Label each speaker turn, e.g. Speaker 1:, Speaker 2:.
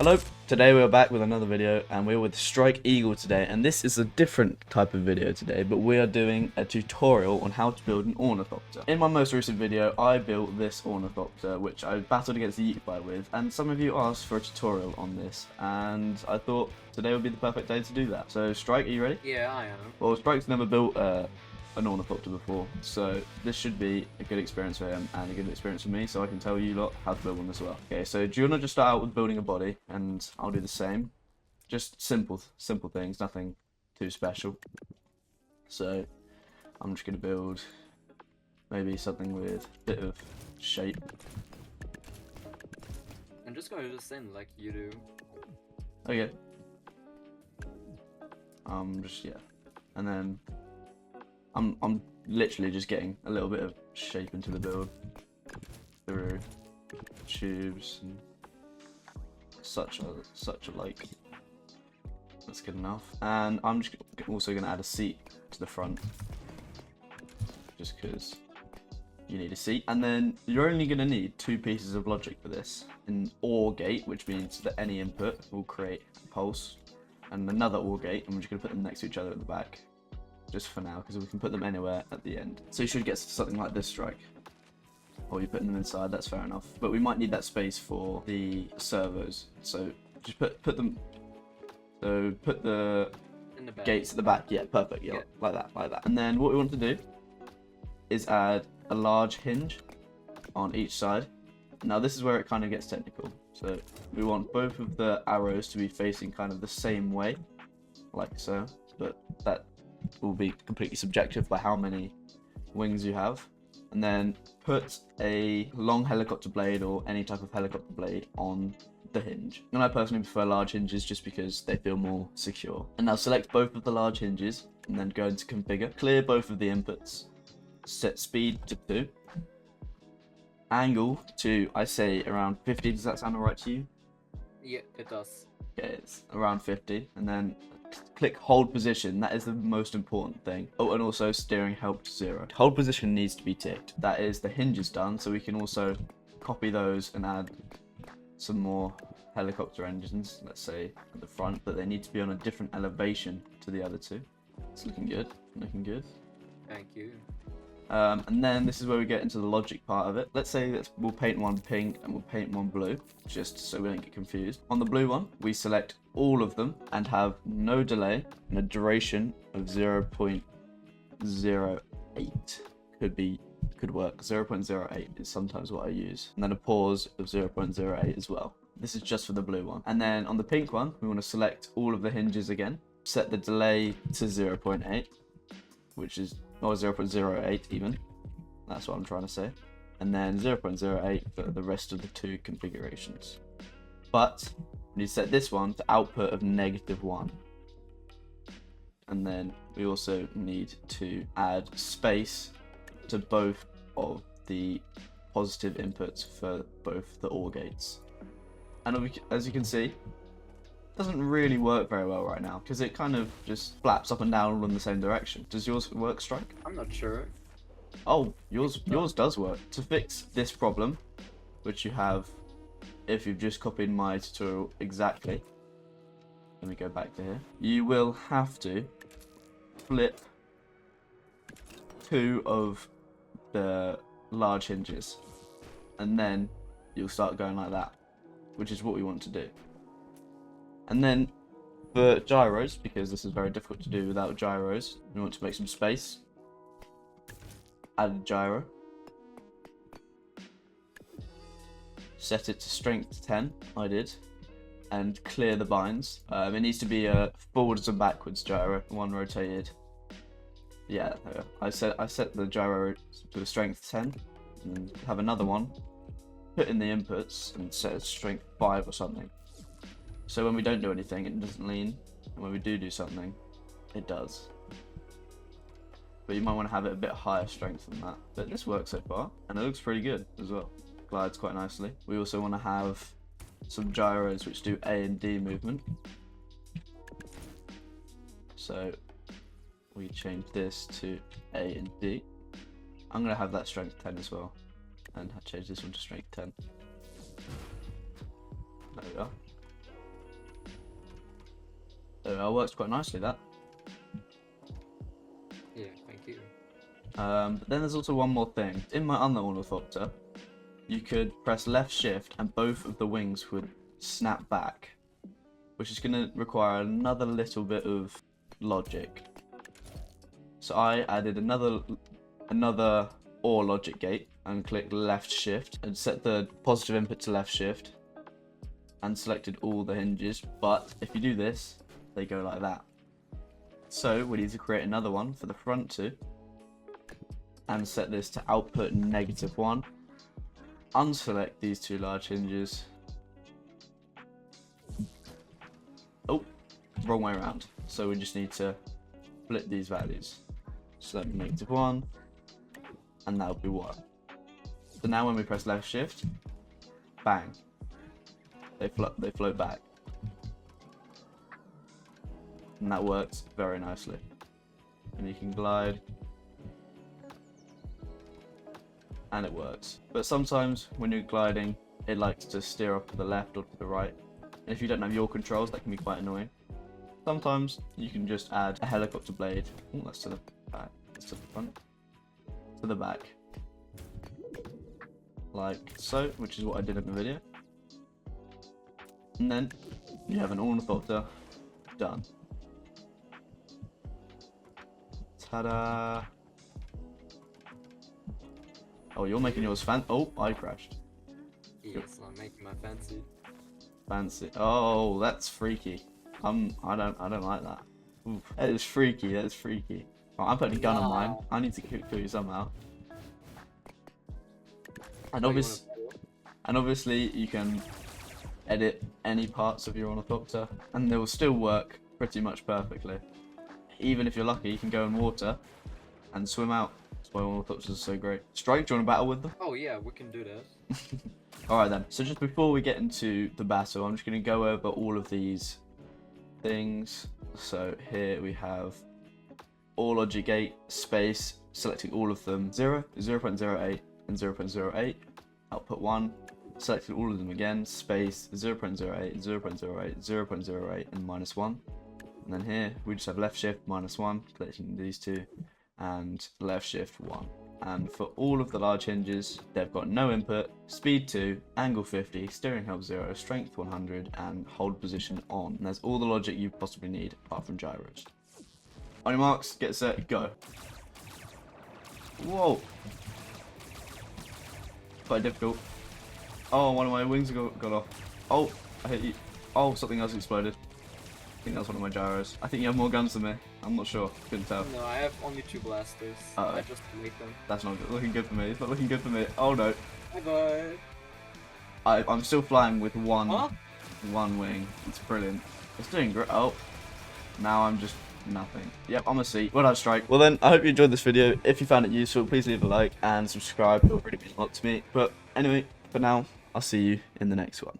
Speaker 1: Hello, today we're back with another video and we're with Strike Eagle today, and this is a different type of video today, but we are doing a tutorial on how to build an ornithopter. In my most recent video I built this ornithopter which I battled against the Yeetby with, and some of you asked for a tutorial on this and I thought today would be the perfect day to do that. So Strike, are you ready?
Speaker 2: Yeah, I am.
Speaker 1: Well, Strike's never built an ornithopter before, so this should be a good experience for him and a good experience for me, so I can tell you lot how to build one as well. Okay, so do you want to just start out with building a body, and I'll do the same. Just simple things, nothing too special. So I'm just going to build maybe something with a bit of shape.
Speaker 2: I'm just going to do the same like you do.
Speaker 1: Okay. Yeah, and then I'm literally just getting a little bit of shape into the build through tubes and such a like. That's good enough. And I'm just also going to add a seat to the front, just because you need a seat. And then you're only going to need two pieces of logic for this: an OR gate, which means that any input will create a pulse, and another OR gate, and we're just going to put them next to each other at the back. Just for now, because we can put them anywhere at the end. So you should get something like this, Strike. Or you're putting them inside, that's fair enough. But we might need that space for the servos. So just put them. So put the
Speaker 2: In the back.
Speaker 1: gates at the back. Yeah, perfect. Yeah, like that. And then what we want to do is add a large hinge on each side. Now this is where it kind of gets technical. So we want both of the arrows to be facing kind of the same way, like so. But that will be completely subjective by how many wings you have. And then put a long helicopter blade or any type of helicopter blade on the hinge. And I personally prefer large hinges just because they feel more secure. And now select both of the large hinges and then go into configure. Clear both of the inputs. Set speed to 2. Angle to, I say, around 50. Does that sound alright to you?
Speaker 2: Yeah, it does.
Speaker 1: Okay, it's around 50. And then click hold position. That is the most important thing. Oh, and also steering help to 0. Hold position needs to be ticked. That is the hinges done, so we can also copy those and add some more helicopter engines, let's say at the front, but they need to be on a different elevation to the other two. It's looking good, looking good.
Speaker 2: Thank you.
Speaker 1: And then this is where we get into the logic part of it. Let's say we'll paint one pink and we'll paint one blue, just so we don't get confused. On the blue one, we select all of them and have no delay and a duration of 0.08. Could work. 0.08 is sometimes what I use. And then a pause of 0.08 as well. This is just for the blue one. And then on the pink one, we want to select all of the hinges again. Set the delay to 0.8, which is, or 0.08 even. That's what I'm trying to say. And then 0.08 for the rest of the two configurations. But we need to set this one to output of -1. And then we also need to add space to both of the positive inputs for both the OR gates. And as you can see, it doesn't really work very well right now because it kind of just flaps up and down all in the same direction. Does yours work, Strike?
Speaker 2: I'm not sure.
Speaker 1: Oh, yours does work. To fix this problem, which you have if you've just copied my tutorial exactly, let me go back to here. You will have to flip 2 of the large hinges, and then you'll start going like that, which is what we want to do. And then for gyros, because this is very difficult to do without gyros, we want to make some space. Add a gyro. Set it to strength 10, I did, and clear the binds. It needs to be a forwards and backwards gyro, one rotated. Yeah, I set the gyro to a strength 10, and have another one, put in the inputs, and set it to strength 5 or something. So when we don't do anything, it doesn't lean, and when we do something, it does. But you might want to have it a bit higher strength than that. But this works so far, and it looks pretty good as well. Glides quite nicely. We also want to have some gyros which do A and D movement. So we change this to A and D. I'm going to have that strength 10 as well, and change this one to strength 10. There we are. So it works quite nicely, that.
Speaker 2: Yeah, thank you.
Speaker 1: But then there's also one more thing. In my other Ornithopter, you could press left shift and both of the wings would snap back, which is going to require another little bit of logic. So I added another OR logic gate and clicked left shift and set the positive input to left shift and selected all the hinges. But if you do this, they go like that. So we need to create another one for the front two and set this to output -1. Unselect these two large hinges. Oh, wrong way around. So we just need to flip these values. So -1, and that'll be 1. So now when we press left shift, bang, they float back. And that works very nicely. And you can glide, and it works. But sometimes when you're gliding, it likes to steer off to the left or to the right. And if you don't have your controls, that can be quite annoying. Sometimes you can just add a helicopter blade. Oh, that's to the back. That's to the front. To the back. Like so, which is what I did in the video. And then you have an Ornithopter done. Ta-da! Oh, you're making yours oh, I crashed.
Speaker 2: Yes, I'm making my fancy.
Speaker 1: Fancy. Oh, that's freaky. I don't like that. Oof. That is freaky. That is freaky. Oh, I'm putting a gun on mine. I need to kill you somehow. And obviously, you can edit any parts of your Ornithopter, and they will still work pretty much perfectly. Even if you're lucky, you can go in water and swim out. That's why Ornithopters are so great. Strike, do you want to battle with them?
Speaker 2: Oh yeah, we can do that.
Speaker 1: Alright then, so just before we get into the battle, I'm just going to go over all of these things. So here we have OR logic gate, space, selecting all of them, 0, 0.08 and 0.08, output 1, selected all of them again, space, 0.08, 0.08, 0.08 and -1. And then here we just have left shift -1, selecting these two, and left shift 1. And for all of the large hinges, they've got no input, speed 2, angle 50, steering help 0, strength 100, and hold position on. And that's all the logic you possibly need, apart from gyros. On your marks, get set, go. Whoa! Quite difficult. Oh, one of my wings got off. Oh, I hit you. Oh, something else exploded. I think that's one of my gyros. I think you have more guns than me. I'm not sure. Couldn't tell.
Speaker 2: No, I have only 2 blasters. I just make them.
Speaker 1: That's not looking good for me. It's not looking good for me. Oh no.
Speaker 2: Bye bye.
Speaker 1: I'm still flying with one wing. It's brilliant. It's doing great. Oh, now I'm just nothing. Yep, I'm a C. Well done, Strike. Well then, I hope you enjoyed this video. If you found it useful, please leave a like and subscribe. It will really mean a lot to me. But anyway, for now, I'll see you in the next one.